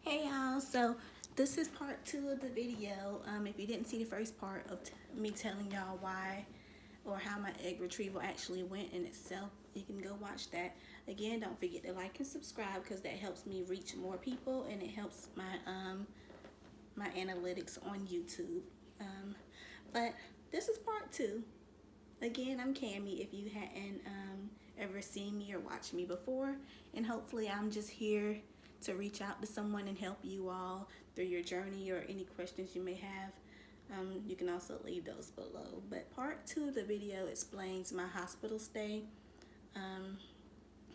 Hey y'all, so this is part 2 of the video. If you didn't see the first part of me telling y'all why or how my egg retrieval actually went in itself, you can go watch that. Again, don't forget to like and subscribe because that helps me reach more people and it helps my analytics on YouTube. But this is part 2. Again, I'm Cami if you hadn't ever seen me or watched me before, and hopefully I'm just here to reach out to someone and help you all through your journey or any questions you may have. You can also leave those below. But part 2 of the video explains my hospital stay.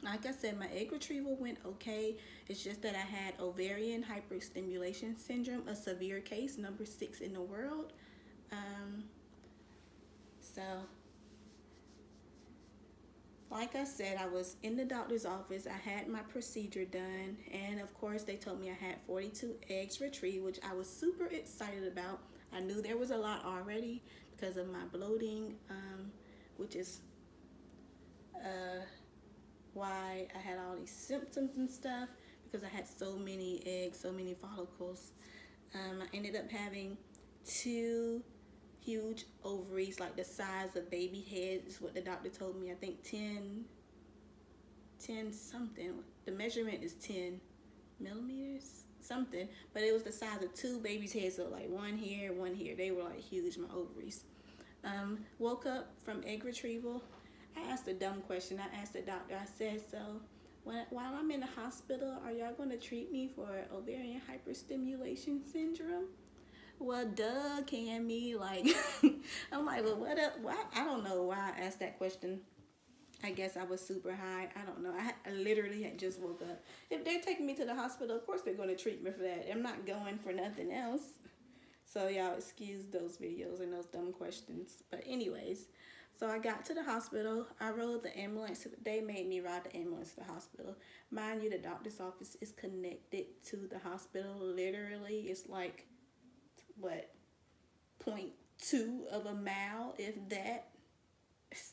Like I said, my egg retrieval went okay. It's just that I had ovarian hyperstimulation syndrome, a severe case, number 6 in the world. So like I said, I was in the doctor's office. I had my procedure done, and of course they told me I had 42 eggs retrieved, which I was super excited about. I knew there was a lot already because of my bloating, which is why I had all these symptoms and stuff, because I had so many eggs, so many follicles. I ended up having 2 huge ovaries, like the size of baby heads, is what the doctor told me. I think 10 something. The measurement is 10 millimeters something, but it was the size of 2 babies' heads, so like one here, one here. They were like huge, my ovaries. Woke up from egg retrieval. I asked a dumb question. I asked the doctor, I said, so while I'm in the hospital, are y'all going to treat me for ovarian hyperstimulation syndrome? Well, duh, Cammy. Like, I'm like, well, what up? Why? I don't know why I asked that question. I guess I was super high. I don't know. I literally had just woke up. If they're taking me to the hospital, of course they're going to treat me for that. I'm not going for nothing else. So y'all excuse those videos and those dumb questions. But anyways, so I got to the hospital. I rode the ambulance. They made me ride the ambulance to the hospital. Mind you, the doctor's office is connected to the hospital. Literally, it's like, what, 0.2 of a mile, if that.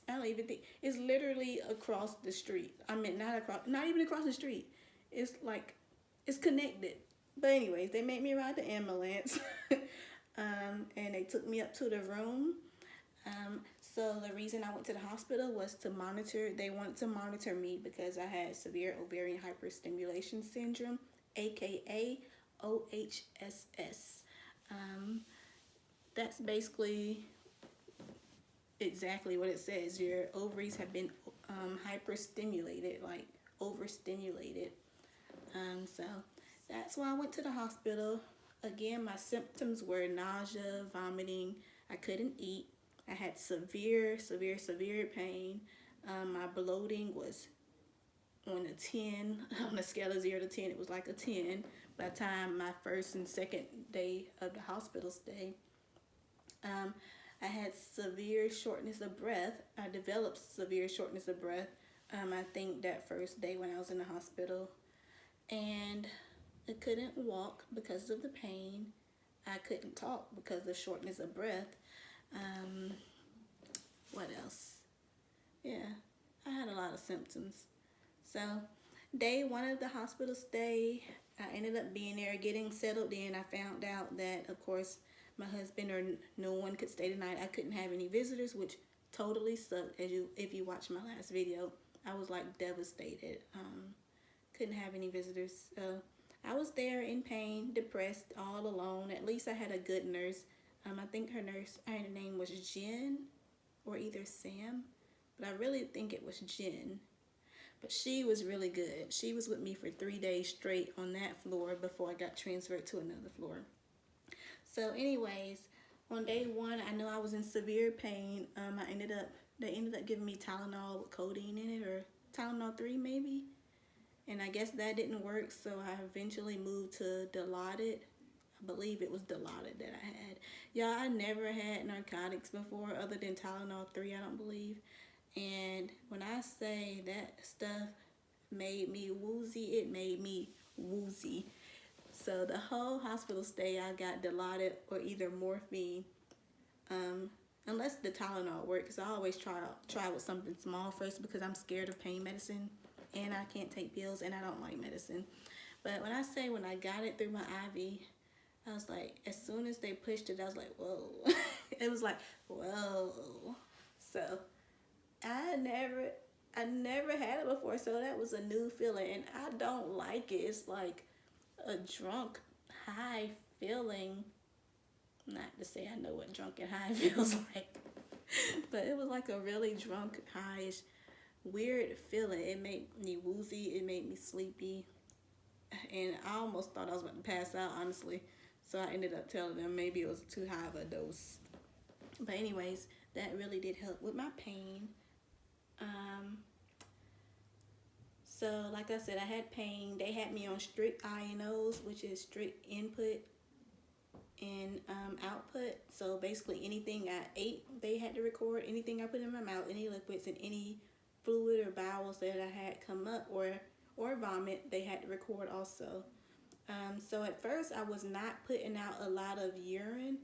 I don't even think it's literally across the street. I mean, not even across the street. It's like, it's connected. But anyways, they made me ride the ambulance, and they took me up to the room. So the reason I went to the hospital was to monitor. They wanted to monitor me because I had severe ovarian hyperstimulation syndrome, aka OHSS. That's basically exactly what it says. Your ovaries have been hyperstimulated, like overstimulated. So that's why I went to the hospital. Again, my symptoms were nausea, vomiting. I couldn't eat. I had severe pain. My bloating was on a 10. On a scale of 0 to 10, it was like a 10. By the time my first and second day of the hospital stay, I had severe shortness of breath. I developed severe shortness of breath, I think that first day when I was in the hospital. And I couldn't walk because of the pain. I couldn't talk because of shortness of breath. What else? Yeah, I had a lot of symptoms. So day 1 of the hospital stay, I ended up being there, getting settled in. I found out that, of course, my husband or no one could stay the night. I couldn't have any visitors, which totally sucked. If you watched my last video, I was like devastated. Couldn't have any visitors. So I was there in pain, depressed, all alone. At least I had a good nurse. I think her name was Jen or either Sam, but I really think it was Jen. But she was really good. She was with me for 3 days straight on that floor before I got transferred to another floor. So anyways, on day 1, I knew I was in severe pain. They ended up giving me Tylenol with codeine in it, or Tylenol 3 maybe. And I guess that didn't work, so I eventually moved to Dilaudid. I believe it was Dilaudid that I had. Y'all, I never had narcotics before other than Tylenol 3, I don't believe. And when I say that stuff made me woozy, it made me woozy. So the whole hospital stay, I got Dilaudid or either morphine, unless the Tylenol worked, because I always try with something small first because I'm scared of pain medicine, and I can't take pills, and I don't like medicine. But when I got it through my IV, I was like, as soon as they pushed it, I was like, whoa. It was like, whoa. So I never had it before, so that was a new feeling, and I don't like it. It's like a drunk high feeling. Not to say I know what drunken high feels like, but it was like a really drunk high, weird feeling. It made me woozy. It made me sleepy, and I almost thought I was about to pass out, honestly. So I ended up telling them maybe it was too high of a dose. But anyways, that really did help with my pain. Um, so like I said, I had pain. They had me on strict INOs, which is strict input and output. So basically anything I ate, they had to record. Anything I put in my mouth, any liquids and any fluid or bowels that I had come up or vomit, they had to record also. So at first I was not putting out a lot of urine.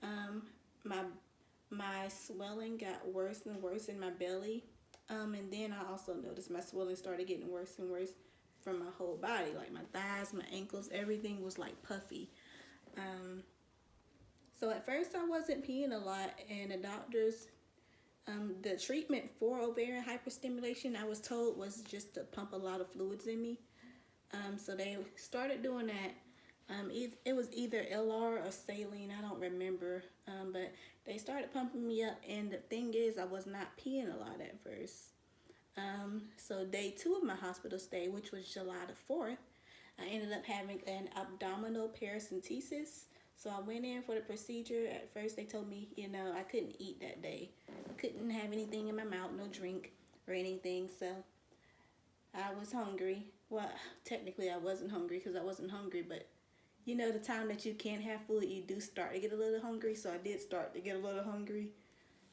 Um, my my swelling got worse and worse in my belly. And then I also noticed my swelling started getting worse and worse from my whole body, like my thighs, my ankles, everything was like puffy. Um, so at first I wasn't peeing a lot, and the doctors, the treatment for ovarian hyperstimulation, I was told, was just to pump a lot of fluids in me. So they started doing that. It was either LR or saline, I don't remember. But they started pumping me up, and the thing is, I was not peeing a lot at first. So day 2 of my hospital stay, which was July the 4th, I ended up having an abdominal paracentesis. So I went in for the procedure. At first they told me, I couldn't eat that day. I couldn't have anything in my mouth, no drink or anything. So I was hungry. Well, technically I wasn't hungry because I wasn't hungry, but the time that you can't have food, you do start to get a little hungry. So I did start to get a little hungry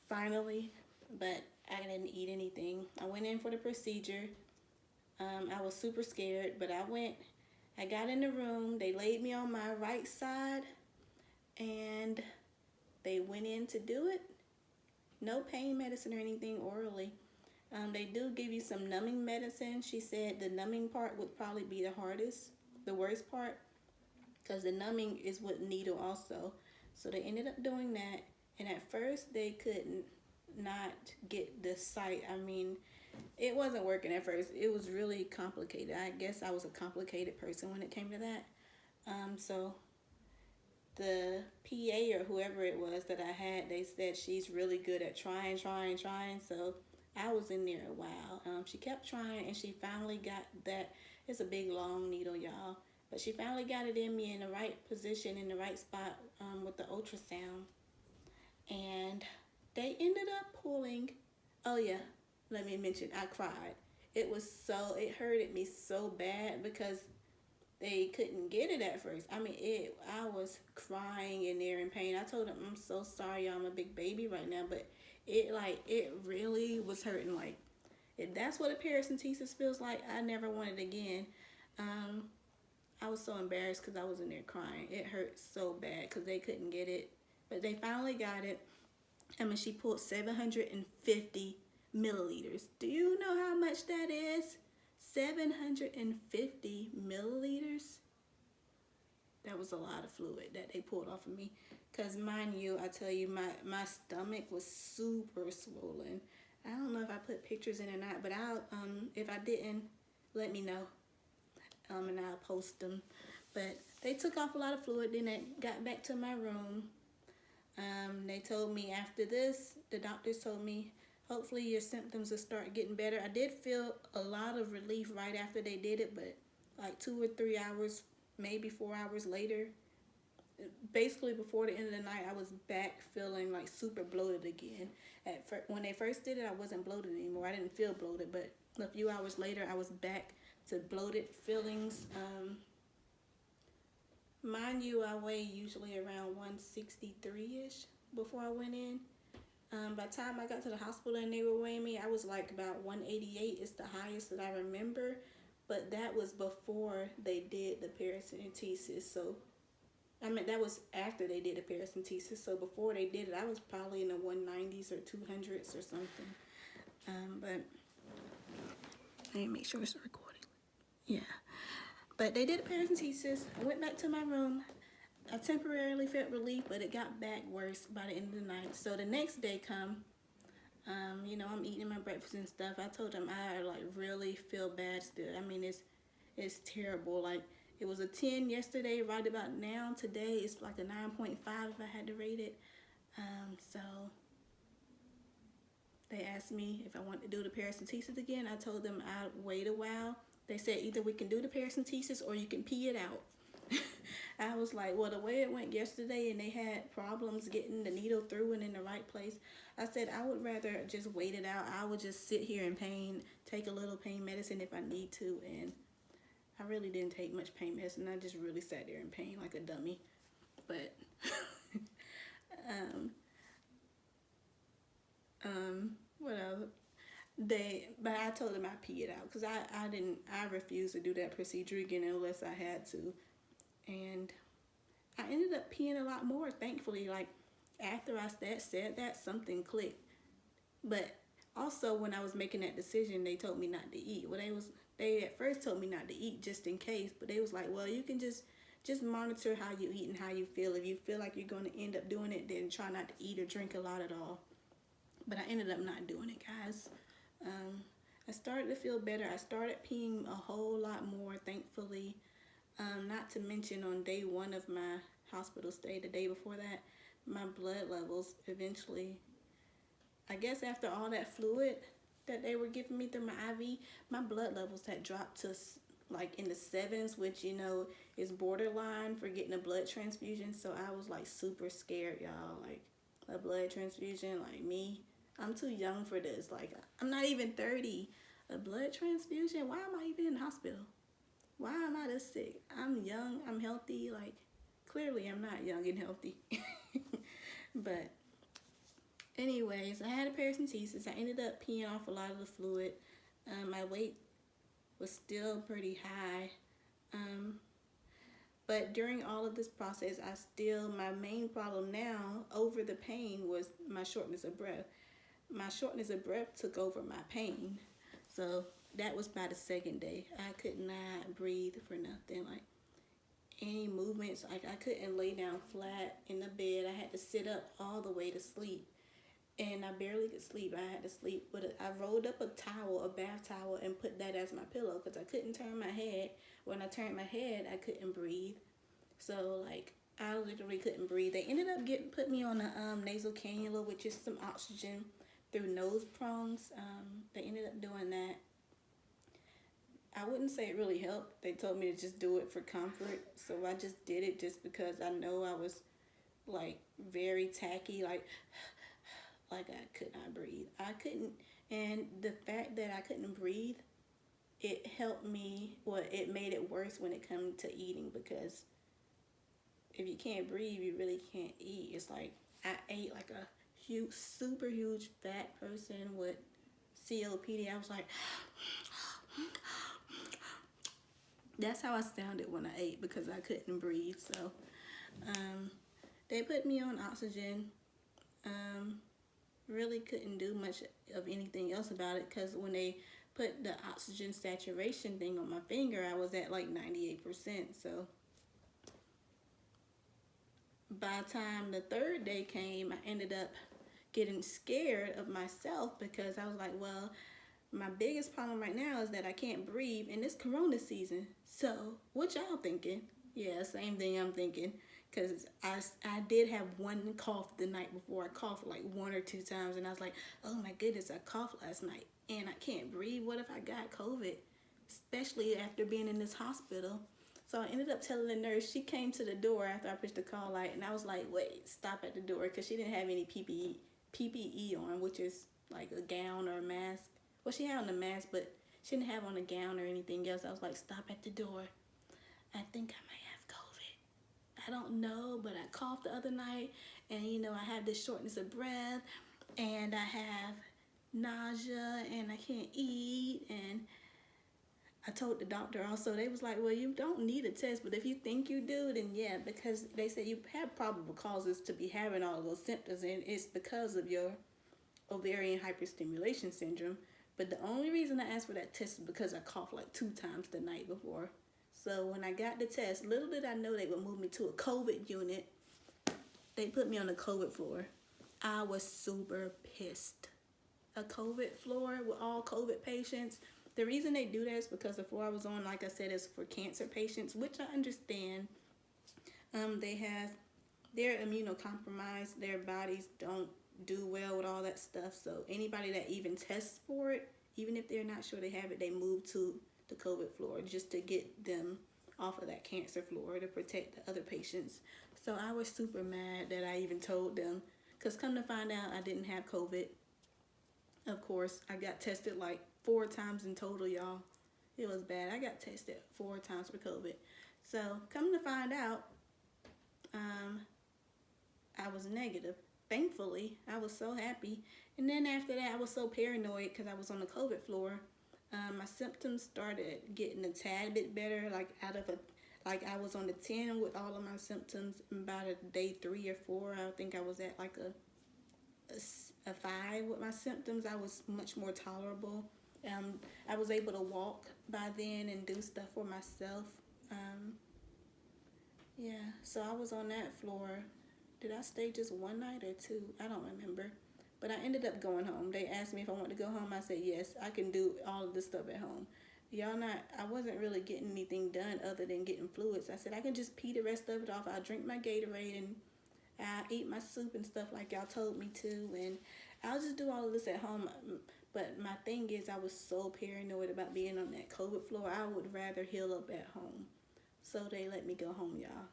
finally, but I didn't eat anything. I went in for the procedure. I was super scared, but I got in the room. They laid me on my right side, and they went in to do it. No pain medicine or anything orally. They do give you some numbing medicine. She said the numbing part would probably be the worst part, because the numbing is with needle also. So they ended up doing that, and at first they couldn't not get the site. I mean, it wasn't working at first. It was really complicated. I guess I was a complicated person when it came to that. So the PA or whoever it was that I had, they said she's really good at trying. So I was in there a while. She kept trying, and she finally got that. It's a big, long needle, y'all. But she finally got it in me in the right position, in the right spot, with the ultrasound. And they ended up pulling. Oh, yeah. Let me mention, I cried. It hurted me so bad because they couldn't get it at first. I mean, I was crying in there in pain. I told them, I'm so sorry, I'm a big baby right now, but it really was hurting. Like, if that's what a paracentesis feels like, I never want it again. I was so embarrassed because I was in there crying. It hurt so bad because they couldn't get it, but they finally got it. I mean, she pulled 750 milliliters. Do you know how much that is? 750 milliliters? That was a lot of fluid that they pulled off of me. Because mind you, I tell you, my stomach was super swollen. I don't know if I put pictures in or not, but if I didn't, let me know. And I'll post them. But they took off a lot of fluid. Then I got back to my room. They told me after this, the doctors told me, hopefully your symptoms will start getting better. I did feel a lot of relief right after they did it, but like 2 or 3 hours, maybe 4 hours later, basically before the end of the night, I was back feeling like super bloated again. When they first did it, I wasn't bloated anymore. I didn't feel bloated, but a few hours later, I was back to bloated feelings. Mind you, I weigh usually around 163-ish before I went in. By the time I got to the hospital and they were weighing me, I was like about 188 is the highest that I remember. But that was before they did the paracentesis. So, I mean, that was after they did the paracentesis. So before they did it, I was probably in the 190s or 200s or something. But let me make sure it's recording. Yeah. But they did a paracentesis. I went back to my room. I temporarily felt relief, but it got back worse by the end of the night. So the next day come, I'm eating my breakfast and stuff. I told them I like really feel bad still. I mean, it's terrible. Like it was a 10 yesterday, right about now. Today it's like a 9.5 if I had to rate it. So they asked me if I wanted to do the paracentesis again. I told them I'd wait a while. They said either we can do the paracentesis or you can pee it out. I was like, well, the way it went yesterday and they had problems getting the needle through and in the right place, I said I would rather just wait it out. I would just sit here in pain, take a little pain medicine if I need to. And I really didn't take much pain medicine. I just really sat there in pain like a dummy. But what else? But I told them I pee it out because I refused to do that procedure again unless I had to. And I ended up peeing a lot more, thankfully. Like after I said that, something clicked. But also when I was making that decision, they told me not to eat. Well, they at first told me not to eat just in case, but they was like, well, you can just monitor how you eat and how you feel. If you feel like you're going to end up doing it, then try not to eat or drink a lot at all. But I ended up not doing it, guys. I started to feel better. I started peeing a whole lot more, thankfully. Not to mention on day 1 of my hospital stay, the day before that, my blood levels eventually, I guess after all that fluid that they were giving me through my IV, my blood levels had dropped to like in the 7s, which, is borderline for getting a blood transfusion. So I was like super scared, y'all. Like a blood transfusion, like me, I'm too young for this. Like I'm not even 30. A blood transfusion? Why am I even in the hospital? Why am I this sick? I'm young, I'm healthy. Like clearly I'm not young and healthy. But anyways, I had a paracentesis. I ended up peeing off a lot of the fluid. My weight was still pretty high. But during all of this process, my main problem now over the pain was my shortness of breath. My shortness of breath took over my pain. So that was by the 2nd day. I could not breathe for nothing. Like any movements, like I couldn't lay down flat in the bed. I had to sit up all the way to sleep. And I barely could sleep. I had to sleep with I rolled up a bath towel, and put that as my pillow because I couldn't turn my head. When I turned my head, I couldn't breathe. So like I literally couldn't breathe. They ended up put me on a nasal cannula with just some oxygen through nose prongs. They ended up doing that. I wouldn't say it really helped. They told me to just do it for comfort. So I just did it just because I know I was like very tacky, like I could not breathe. I couldn't, and the fact that I couldn't breathe, it helped me, it made it worse when it comes to eating, because if you can't breathe, you really can't eat. It's like I ate like a super huge fat person with COPD. I was like, that's how I sounded when I ate because I couldn't breathe. So they put me on oxygen. Really couldn't do much of anything else about it because when they put the oxygen saturation thing on my finger, I was at like 98%. So by the time the 3rd day came, I ended up getting scared of myself because I was like, well, my biggest problem right now is that I can't breathe in this corona season. So what y'all thinking? Yeah, same thing I'm thinking. Because I did have one cough the night before. I coughed like 1 or 2 times. And I was like, oh my goodness, I coughed last night. And I can't breathe. What if I got COVID? Especially after being in this hospital. So I ended up telling the nurse. She came to the door after I pushed the call light. And I was like, wait, stop at the door. Because she didn't have any PPE on, which is like a gown or a mask. Well, she had on a mask, but she didn't have on a gown or anything else. I was like, stop at the door. I think I might have COVID. I don't know, but I coughed the other night, and I have this shortness of breath, and I have nausea, and I can't eat, and I told the doctor also. They was like, well, you don't need a test, but if you think you do, then yeah, because they said you have probable causes to be having all of those symptoms, and it's because of your ovarian hyperstimulation syndrome. But the only reason I asked for that test is because I coughed like 2 times the night before. So when I got the test, little did I know they would move me to a COVID unit. They put me on the COVID floor. I was super pissed. A COVID floor with all COVID patients. The reason they do that is because the floor I was on, like I said, is for cancer patients, which I understand. They're immunocompromised. Their bodies don't do well with all that stuff. So anybody that even tests for it, even if they're not sure they have it, they move to the COVID floor just to get them off of that cancer floor to protect the other patients. So I was super mad that I even told them, because come to find out I didn't have COVID. Of course, I got tested like 4 times in total, y'all. It was bad. I got tested 4 times for COVID. So come to find out, I was negative. Thankfully, I was so happy. And then after that, I was so paranoid because I was on the COVID floor. My symptoms started getting a tad bit better, like I was on the 10 with all of my symptoms. About a day 3 or 4, I think I was at like a 5 with my symptoms. I was much more tolerable. I was able to walk by then and do stuff for myself. Yeah, so I was on that floor. Did I stay just 1 night or 2? I don't remember. But I ended up going home. They asked me if I wanted to go home. I said, yes, I can do all of this stuff at home. I wasn't really getting anything done other than getting fluids. I said, I can just pee the rest of it off. I'll drink my Gatorade and I eat my soup and stuff like y'all told me to. And I'll just do all of this at home. But my thing is, I was so paranoid about being on that COVID floor. I would rather heal up at home. So they let me go home, y'all.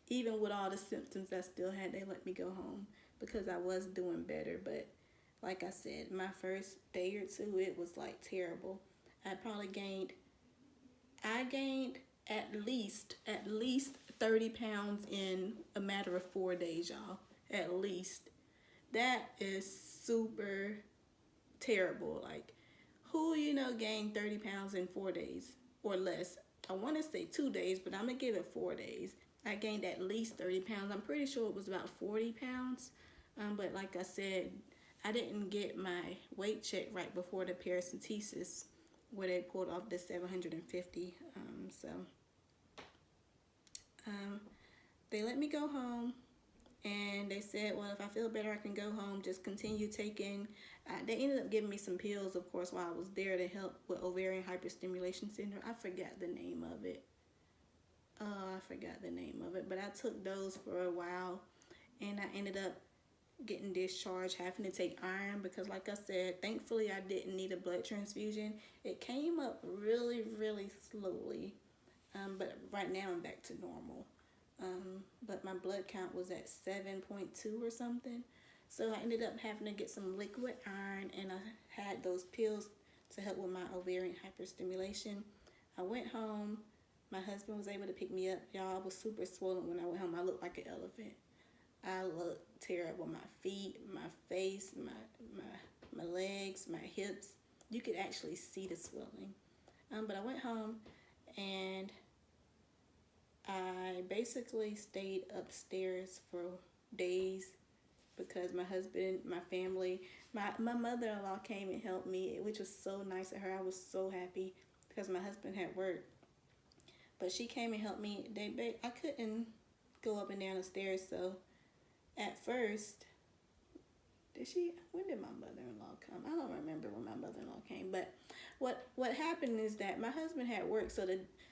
Even with all the symptoms I still had, they let me go home because I was doing better. But like I said, my first day or 2, it was like terrible. I gained at least 30 pounds in a matter of 4 days, y'all. At least. That is super terrible. Like, who gained 30 pounds in 4 days or less? I want to say 2 days, but I'm going to give it 4 days. I gained at least 30 pounds. I'm pretty sure it was about 40 pounds. But like I said, I didn't get my weight check right before the paracentesis, where they pulled off the 750. They let me go home. And they said, well, if I feel better, I can go home. Just continue taking. They ended up giving me some pills, of course, while I was there to help with ovarian hyperstimulation syndrome. I forgot the name of it. But I took those for a while. And I ended up getting discharged, having to take iron because, like I said, thankfully I didn't need a blood transfusion. It came up really, really slowly. But right now I'm back to normal. But my blood count was at 7.2 or something. So I ended up having to get some liquid iron, and I had those pills to help with my ovarian hyperstimulation. I went home. My husband was able to pick me up. Y'all, I was super swollen when I went home. I looked like an elephant. I looked terrible. My feet, my face, my legs, my hips. You could actually see the swelling. But I went home and I basically stayed upstairs for days because my husband, my family, my mother-in-law came and helped me, which was so nice of her. I was so happy because my husband had work. But she came and helped me. I couldn't go up and down the stairs, so at first, when did my mother-in-law come? I don't remember when my mother-in-law came, but what happened is that my husband had work, so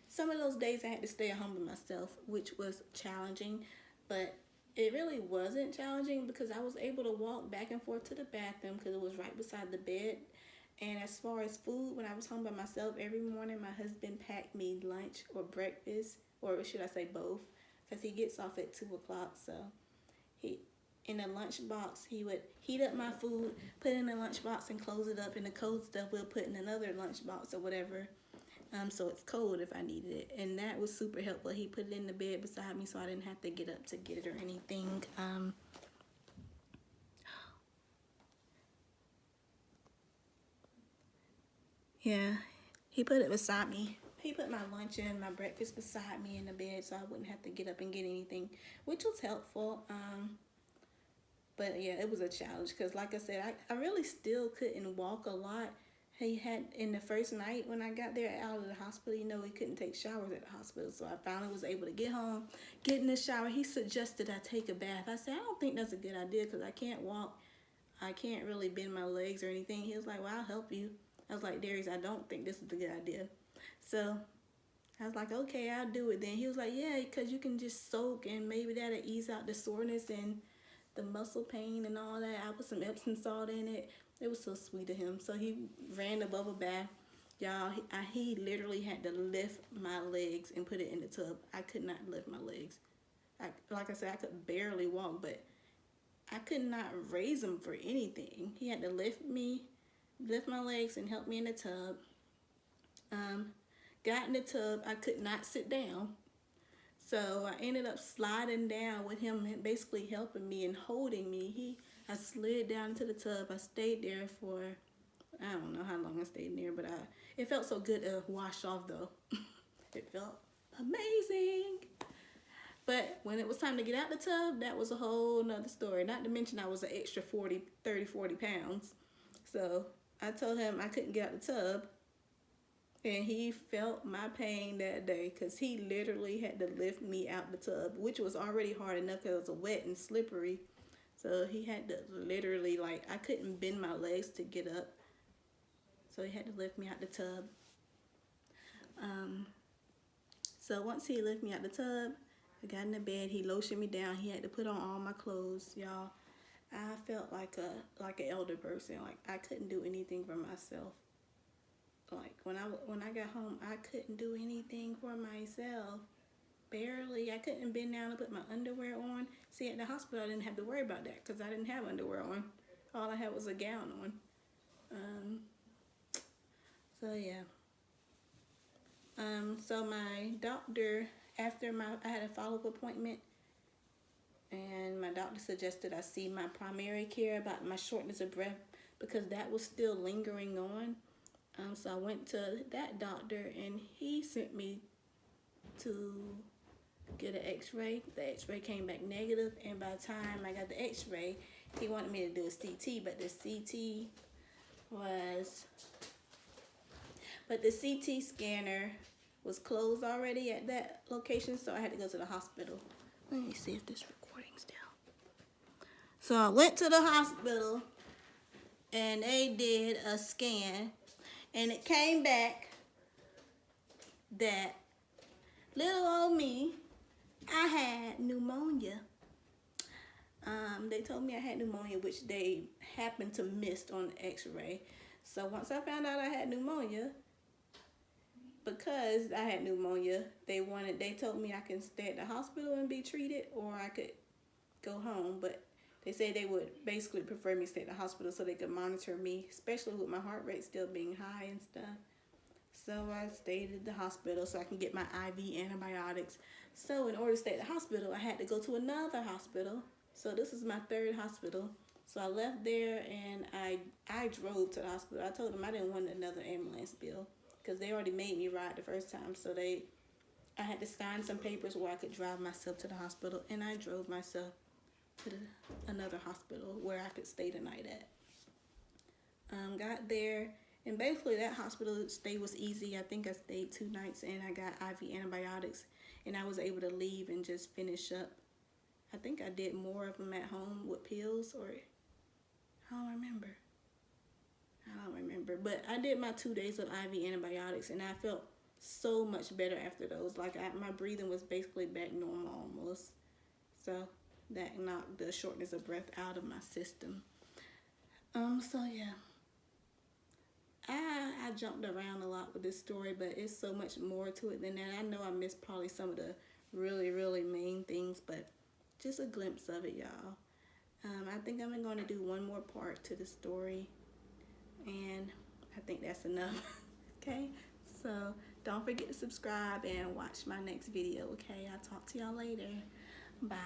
some of those days I had to stay at home by myself, which was challenging, but it really wasn't challenging because I was able to walk back and forth to the bathroom because it was right beside the bed. And as far as food, when I was home by myself, every morning my husband packed me lunch or breakfast, or should I say both, because he gets off at 2 o'clock. So in a lunchbox, he would heat up my food, put it in the lunchbox and close it up, and the cold stuff we'll put in another lunchbox or whatever. So it's cold if I needed it. And that was super helpful. He put it in the bed beside me so I didn't have to get up to get it or anything. Yeah, he put it beside me. He put my lunch and my breakfast beside me in the bed so I wouldn't have to get up and get anything, which was helpful. But yeah, it was a challenge because like I said, I really still couldn't walk a lot. He had, in the first night when I got there out of the hospital, you know, he couldn't take showers at the hospital. So I finally was able to get home, get in the shower. He suggested I take a bath. I said, I don't think that's a good idea because I can't walk. I can't really bend my legs or anything. He was like, well, I'll help you. I was like, Darius, I don't think this is a good idea. So I was like, okay, I'll do it then. He was like, yeah, because you can just soak and maybe that'll ease out the soreness and the muscle pain and all that. I put some Epsom salt in it. It was so sweet of him. So he ran the bubble bath. Y'all, he literally had to lift my legs and put it in the tub. I could not lift my legs. Like I said, I could barely walk, but I could not raise them for anything. He had to lift my legs and help me in the tub. Got in the tub. I could not sit down. So I ended up sliding down with him basically helping me and holding me. I slid down into the tub. I stayed there for, I don't know how long I stayed in there, but it felt so good to wash off though. It felt amazing. But when it was time to get out the tub, that was a whole nother story. Not to mention I was an extra 40 pounds. So I told him I couldn't get out the tub. And he felt my pain that day because he literally had to lift me out the tub, which was already hard enough because it was wet and slippery. So he had to literally, like, I couldn't bend my legs to get up. So he had to lift me out the tub. So once he lifted me out the tub, I got in the bed. He lotioned me down. He had to put on all my clothes, y'all. I felt like an elder person. Like I couldn't do anything for myself. Like when I got home, I couldn't do anything for myself. Barely. I couldn't bend down and put my underwear on. See, at the hospital, I didn't have to worry about that because I didn't have underwear on. All I had was a gown on. So yeah. So my doctor, after I had a follow-up appointment, and my doctor suggested I see my primary care about my shortness of breath because that was still lingering on. So I went to that doctor and he sent me to get an x-ray. The x-ray came back negative, and by the time I got the x-ray, he wanted me to do a CT, but the CT scanner was closed already at that location, so I had to go to the hospital. Let me see if this recording's down. So I went to the hospital and they did a scan, and it came back that little old me, I had pneumonia. They told me I had pneumonia, which they happened to miss on the x-ray. So once I found out I had pneumonia, because I had pneumonia, they told me I can stay at the hospital and be treated, or I could go home. But they said they would basically prefer me stay at the hospital so they could monitor me, especially with my heart rate still being high and stuff. So I stayed at the hospital so I can get my IV antibiotics. So in order to stay at the hospital, I had to go to another hospital. So this is my third hospital. So I left there and I drove to the hospital. I told them I didn't want another ambulance bill because they already made me ride the first time. So I had to sign some papers where I could drive myself to the hospital, and I drove myself to another hospital where I could stay the night at. Got there, and basically that hospital stay was easy. I think I stayed 2 nights and I got IV antibiotics, and I was able to leave and just finish up. I think I did more of them at home with pills, or I don't remember. But I did my 2 days of IV antibiotics, and I felt so much better after those. Like my breathing was basically back normal almost. So that knocked the shortness of breath out of my system. So yeah. I jumped around a lot with this story, but it's so much more to it than that. I know I missed probably some of the really, really main things, but just a glimpse of it, y'all. I think I'm going to do one more part to the story, and I think that's enough. Okay, so don't forget to subscribe and watch my next video. Okay, I'll talk to y'all later. Bye.